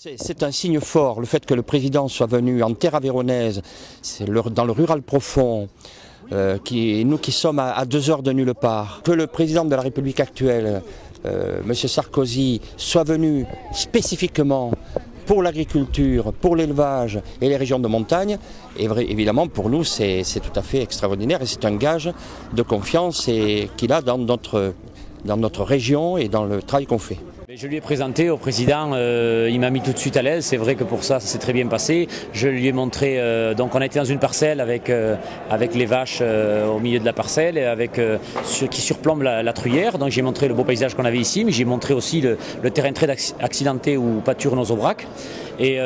C'est un signe fort, le fait que le président soit venu en terre aveyronnaise, dans le rural profond, nous qui sommes à 2 heures de nulle part, que le président de la République actuelle, M. Sarkozy, soit venu spécifiquement pour l'agriculture, pour l'élevage et les régions de montagne, et évidemment pour nous c'est tout à fait extraordinaire et c'est un gage de confiance qu'il a dans notre région et dans le travail qu'on fait. Je lui ai présenté au président, il m'a mis tout de suite à l'aise, c'est vrai que pour ça s'est très bien passé. Je lui ai montré, donc on a été dans une parcelle avec les vaches au milieu de la parcelle, qui surplombe la truyère, donc j'ai montré le beau paysage qu'on avait ici, mais j'ai montré aussi le terrain très accidenté où pâturent nos aubracs. Et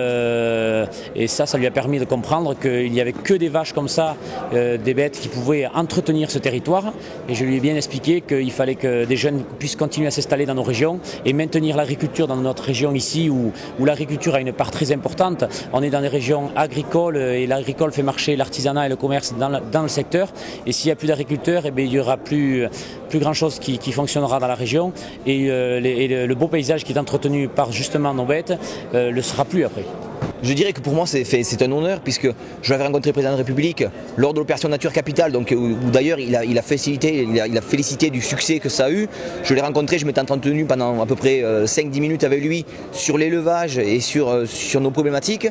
ça lui a permis de comprendre qu'il n'y avait que des vaches comme ça, des bêtes qui pouvaient entretenir ce territoire. Et je lui ai bien expliqué qu'il fallait que des jeunes puissent continuer à s'installer dans nos régions et maintenir l'agriculture dans notre région ici où l'agriculture a une part très importante. On est dans des régions agricoles et l'agricole fait marcher l'artisanat et le commerce dans le secteur. Et s'il n'y a plus d'agriculteurs, il n'y aura plus grand chose qui fonctionnera dans la région. Et le beau paysage qui est entretenu par justement nos bêtes ne le sera plus après. Je dirais que pour moi c'est un honneur puisque je l'avais rencontré le président de la République lors de l'opération Nature Capitale, donc où d'ailleurs il a félicité du succès que ça a eu. Je l'ai rencontré, je m'étais entretenu pendant à peu près 5-10 minutes avec lui sur l'élevage et sur nos problématiques.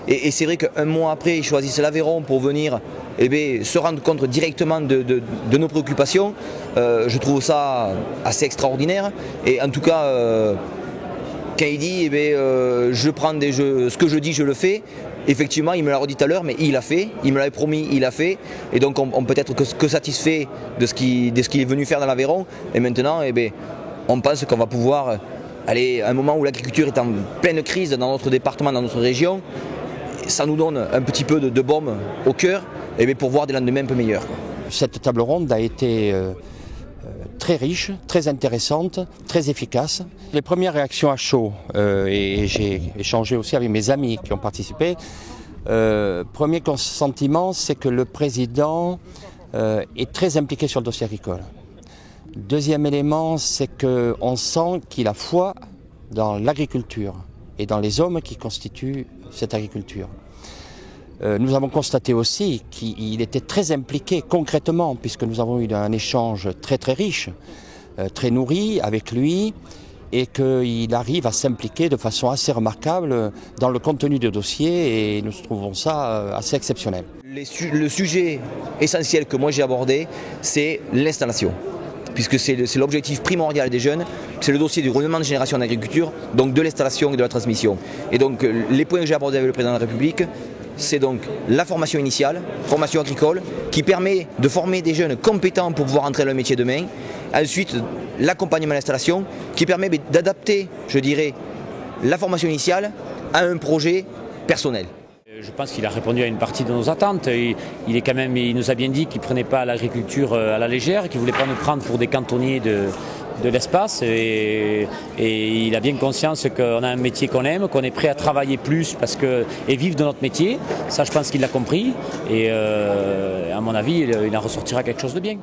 Et c'est vrai qu'un mois après, ils choisissent l'Aveyron pour venir se rendre compte directement de nos préoccupations. Je trouve ça assez extraordinaire. Et en tout cas, quand il dit ce que je dis, je le fais, effectivement, il me l'a redit tout à l'heure, mais il l'a fait, il me l'avait promis, il l'a fait. Et donc on peut être que satisfait de ce qu'il est venu faire dans l'Aveyron. Et maintenant, on pense qu'on va pouvoir aller à un moment où l'agriculture est en pleine crise dans notre département, dans notre région. Ça nous donne un petit peu de baume au cœur pour voir des lendemains un peu meilleurs. Cette table ronde a été très riche, très intéressante, très efficace. Les premières réactions à chaud, et j'ai échangé aussi avec mes amis qui ont participé, premier sentiment, c'est que le président est très impliqué sur le dossier agricole. Deuxième élément, c'est qu'on sent qu'il a foi dans l'agriculture et dans les hommes qui constituent cette agriculture. Nous avons constaté aussi qu'il était très impliqué concrètement, puisque nous avons eu un échange très très riche, très nourri avec lui, et qu'il arrive à s'impliquer de façon assez remarquable dans le contenu du dossier, et nous trouvons ça assez exceptionnel. Le sujet essentiel que moi j'ai abordé, c'est l'installation, puisque c'est l'objectif primordial des jeunes, c'est le dossier du renouvellement de génération en agriculture, donc de l'installation et de la transmission. Et donc les points que j'ai abordés avec le président de la République, c'est donc la formation initiale, formation agricole, qui permet de former des jeunes compétents pour pouvoir entrer dans le métier demain. Ensuite, l'accompagnement à l'installation, qui permet d'adapter, je dirais, la formation initiale à un projet personnel. Je pense qu'il a répondu à une partie de nos attentes. Il nous a bien dit qu'il ne prenait pas l'agriculture à la légère, qu'il ne voulait pas nous prendre pour des cantonniers de l'espace, et il a bien conscience qu'on a un métier qu'on aime, qu'on est prêt à travailler plus et vivre de notre métier. Ça, je pense qu'il l'a compris, et à mon avis, il en ressortira quelque chose de bien.